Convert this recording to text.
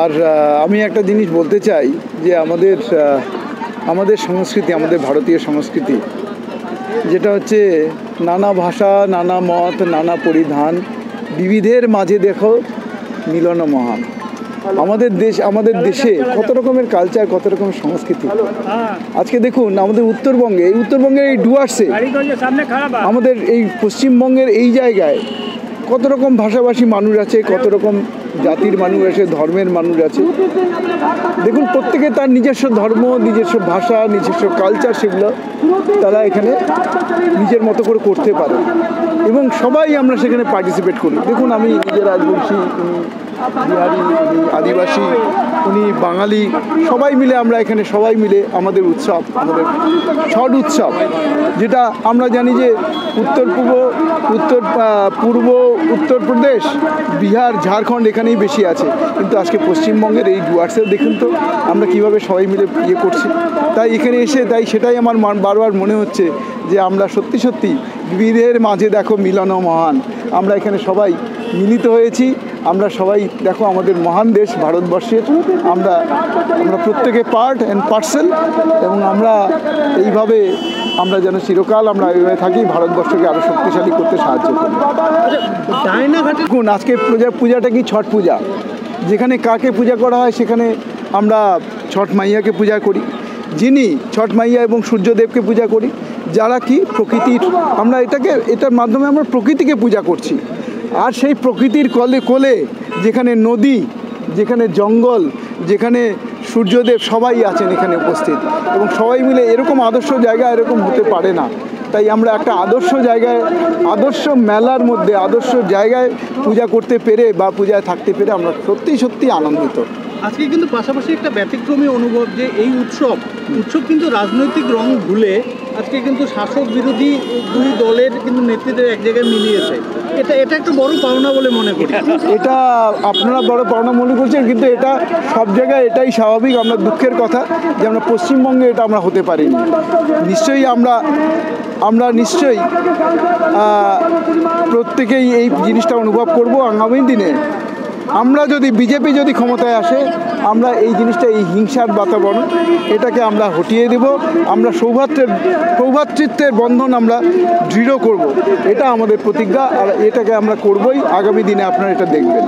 আর আমি একটা জিনিস বলতে চাই যে আমাদের সংস্কৃতি, আমাদের ভারতীয় সংস্কৃতি, যেটা হচ্ছে নানা ভাষা, নানা মত, নানা পরিধান, বিবিধের মাঝে দেখো মিলন মহান। আমাদের দেশে কত রকমের কালচার, কত রকমের সংস্কৃতি। আজকে দেখুন আমাদের উত্তরবঙ্গের এই ডুয়ার্সে, আমাদের এই পশ্চিমবঙ্গের এই জায়গায় কত রকম ভাষাভাষী মানুষ আছে, কত রকম জাতির মানুষ আছে, ধর্মের মানুষ আছে। দেখুন প্রত্যেকে তার নিজস্ব ধর্ম, নিজস্ব ভাষা, নিজস্ব কালচার, সেগুলো তারা এখানে নিজের মতো করে করতে পারে এবং সবাই আমরা সেখানে পার্টিসিপেট করি। দেখুন আমি নিজে রাজবংশী, বিহারি, আদিবাসী, উনি বাঙালি, সবাই মিলে আমরা এখানে আমাদের উৎসব, আমাদের ছট উৎসব, যেটা আমরা জানি যে উত্তরপ্রদেশ, বিহার, ঝাড়খণ্ড এখানেই বেশি আছে, কিন্তু আজকে পশ্চিমবঙ্গের এই ডুয়ার্সে দেখুন তো আমরা কীভাবে সবাই মিলে করছি। তাই এখানে এসে সেটাই আমার বারবার মনে হচ্ছে যে আমরা সত্যি বিবিধের মাঝে দেখো মিলন মহান। আমরা এখানে সবাই মিলিত হয়েছি, আমরা সবাই দেখো আমাদের মহান দেশ ভারতবর্ষের, আমরা প্রত্যেকে পার্ট অ্যান্ড পার্সেল, এবং আমরা এইভাবে আমরা যেন চিরকাল আমরা এইভাবে থাকি, ভারতবর্ষকে আরও শক্তিশালী করতে সাহায্য করি। দেখুন আজকে পূজাটা কি ছট পূজা, যেখানে কাকে পূজা করা হয় সেখানে আমরা ছট মাইয়াকে পূজা করি, যিনি ছট মাইয়া এবং সূর্যদেবকে পূজা করি, যারা কি প্রকৃতির, আমরা এটার মাধ্যমে আমরা প্রকৃতিকে পূজা করছি। আর সেই প্রকৃতির কোলে যেখানে নদী, যেখানে জঙ্গল, যেখানে সূর্যদেব, সবাই আছেন এখানে উপস্থিত, এবং সবাই মিলে এরকম আদর্শ জায়গা এরকম হতে পারে না। তাই আমরা একটা আদর্শ জায়গায়, আদর্শ মেলার মধ্যে, আদর্শ জায়গায় পূজা করতে পেরে বা পূজায় থাকতে পেরে আমরা সত্যি আনন্দিত। আজকে কিন্তু পাশাপাশি একটা ব্যতিক্রমী অনুভব যে এই উৎসব কিন্তু রাজনৈতিক রং ভুলে আজকে কিন্তু শাসক বিরোধী দুই দলের কিন্তু নেতৃত্বের এক জায়গায় মিলিয়েছে। এটা একটা বড় পাওনা বলে মনে করি। এটা আপনারা বড় পাওনা মনে করছেন, কিন্তু এটা সব জায়গায় এটাই স্বাভাবিক। আমরা দুঃখের কথা যে আমরা পশ্চিমবঙ্গে এটা আমরা হতে পারিনি। নিশ্চয়ই আমরা নিশ্চয়ই প্রত্যেকেই এই জিনিসটা অনুভব করব আগামী দিনে। আমরা বিজেপি যদি ক্ষমতায় আসে, আমরা এই জিনিসটা, এই হিংসার বাতাবরণ, এটাকে আমরা হটিয়ে দেব। আমরা সৌভ্রাতৃত্বের বন্ধন আমরা দৃঢ় করব, এটা আমাদের প্রতিজ্ঞা, আর এটাকে আমরা করবই। আগামী দিনে আপনারা এটা দেখবেন।